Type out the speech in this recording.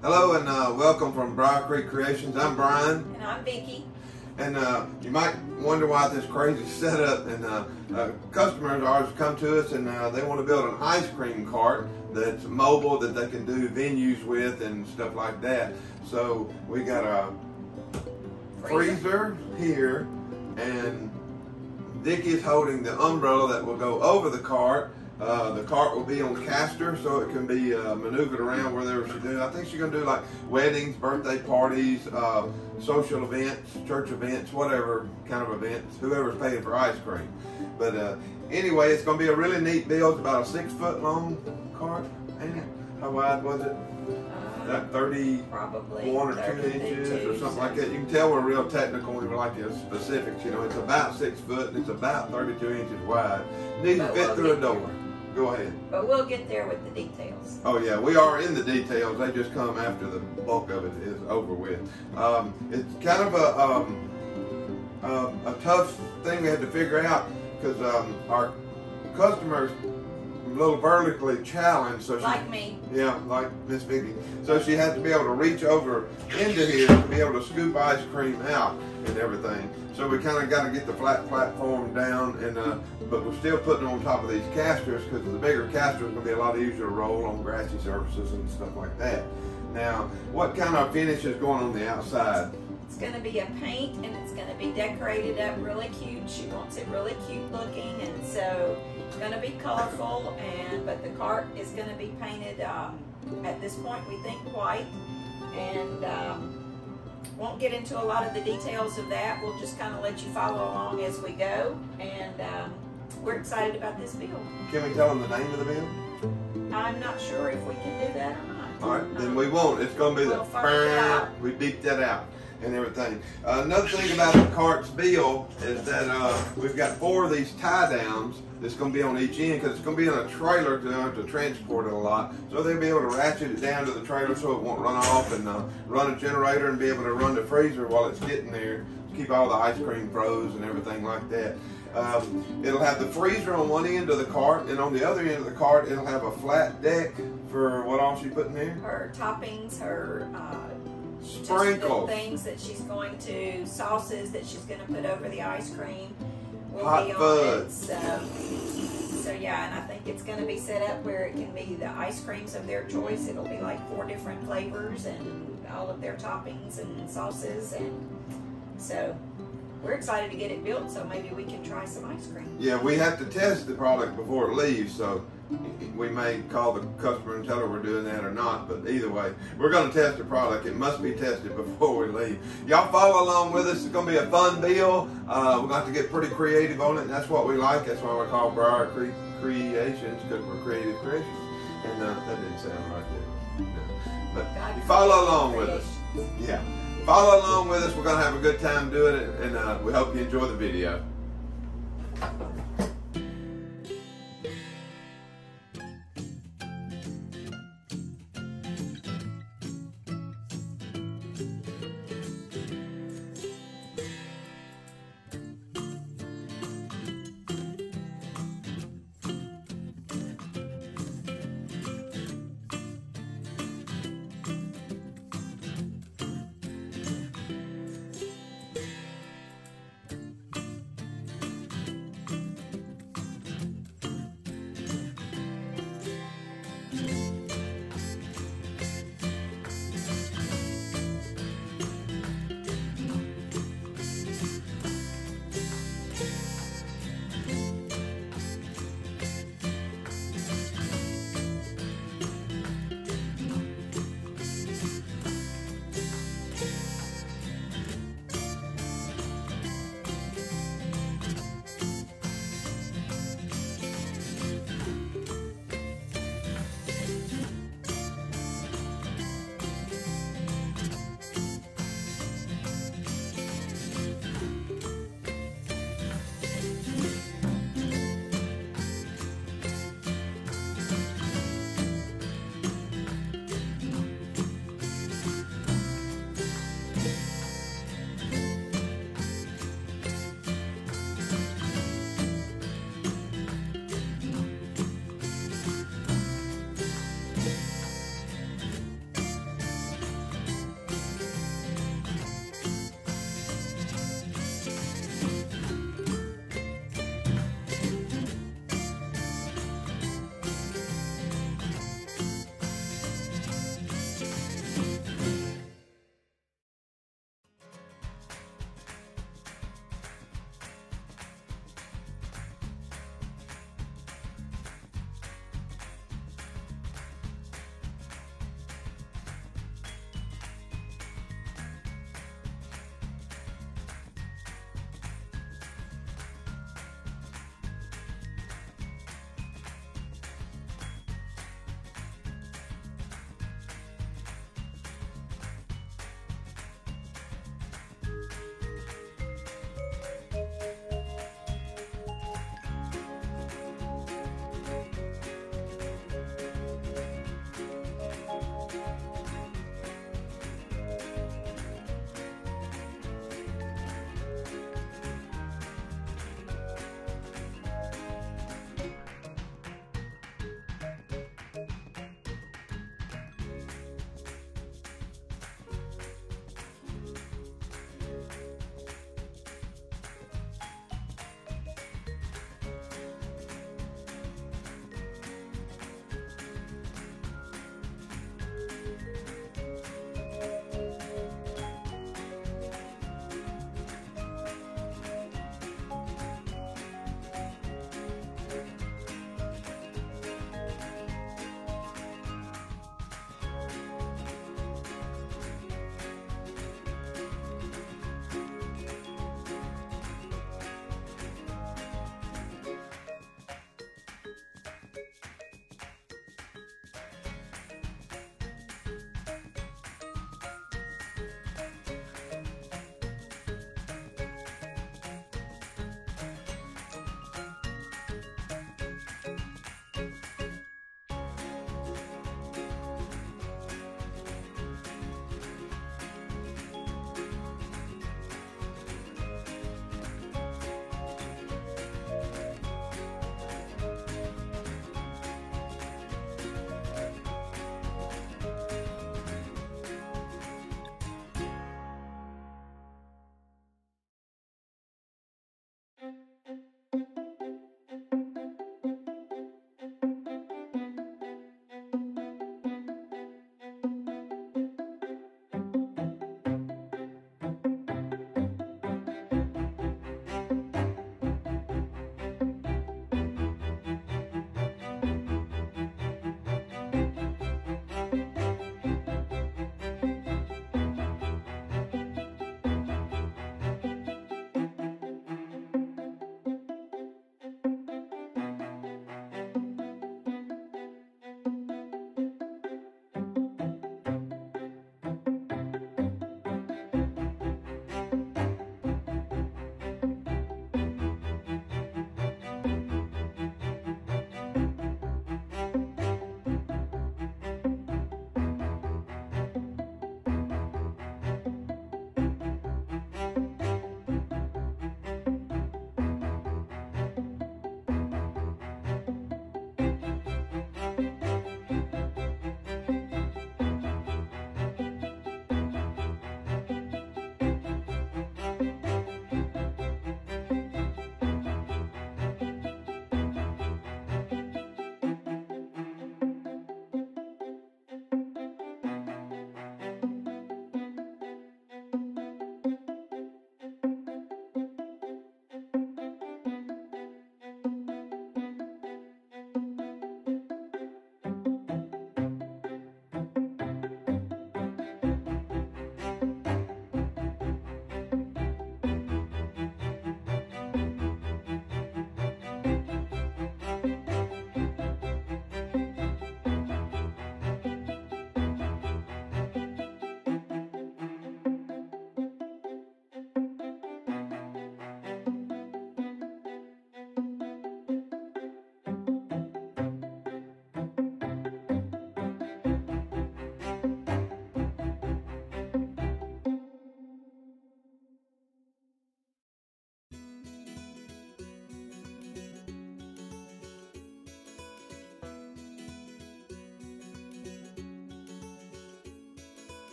Hello and welcome from Briar Creek Creations. I'm Brian. And I'm Vicki. And you might wonder why this crazy setup. And customers of ours come to us and they want to build an ice cream cart that's mobile, that they can do venues with and stuff like that. So we got a freezer here, and Vicki's holding the umbrella that will go over the cart. The cart will be on casters, so it can be maneuvered around wherever she do. I think she's going to do like weddings, birthday parties, social events, church events, whatever kind of events, whoever's paying for ice cream. But anyway, it's going to be a really neat build. It's about a 6-foot long cart, ain't it? How wide was it? That 31 or 2 inches or something like that. You can tell we're real technical when we like the specifics. You know, it's about 6 foot and it's about 32 inches wide. Needs to fit through a door. Go ahead. But we'll get there with the details. Oh yeah, we are in the details. They just come after the bulk of it is over with. It's kind of a tough thing we had to figure out because our customers a little vertically challenged, so she, like me. Yeah, like Miss Vicki. So she had to be able to reach over into here to be able to scoop ice cream out and everything. So we kind of got to get the flat platform down, and but we're still putting on top of these casters because the bigger casters are going to be a lot easier to roll on grassy surfaces and stuff like that. Now, what kind of finish is going on the outside? It's going to be a paint, and it's going to be decorated up really cute. She wants it really cute looking, and so it's going to be colorful. But the cart is going to be painted at this point, we think, white, and won't get into a lot of the details of that. We'll just kind of let you follow along as we go, and we're excited about this build. Can we tell them the name of the build? I'm not sure if we can do that or not. All right, then we won't. It's going to be we beeped that out and everything. Another thing about the cart's build is that we've got 4 of these tie downs that's going to be on each end because it's going to be in a trailer to transport it a lot. So they'll be able to ratchet it down to the trailer so it won't run off, and run a generator and be able to run the freezer while it's getting there to keep all the ice cream froze and everything like that. It'll have the freezer on one end of the cart, and on the other end of the cart it'll have a flat deck for what all she put in there? Her toppings, her sprinkles, things that she's going to, sauces that she's going to put over the ice cream will hot be on fudge. it. So yeah, and I think it's going to be set up where it can be the ice creams of their choice. It'll be like 4 different flavors and all of their toppings and sauces, and so we're excited to get it built, so maybe we can try some ice cream. Yeah, we have to test the product before it leaves, so we may call the customer and tell her we're doing that or not, but either way, we're going to test the product. It must be tested before we leave. Y'all follow along with us. It's going to be a fun deal. We're going to have to get pretty creative on it, and that's what we like. That's why we call Briar Creek Creations, because we're creative creations. And that didn't sound right there. No. But you follow along with us. Yeah. Follow along with us. We're going to have a good time doing it, and we hope you enjoy the video.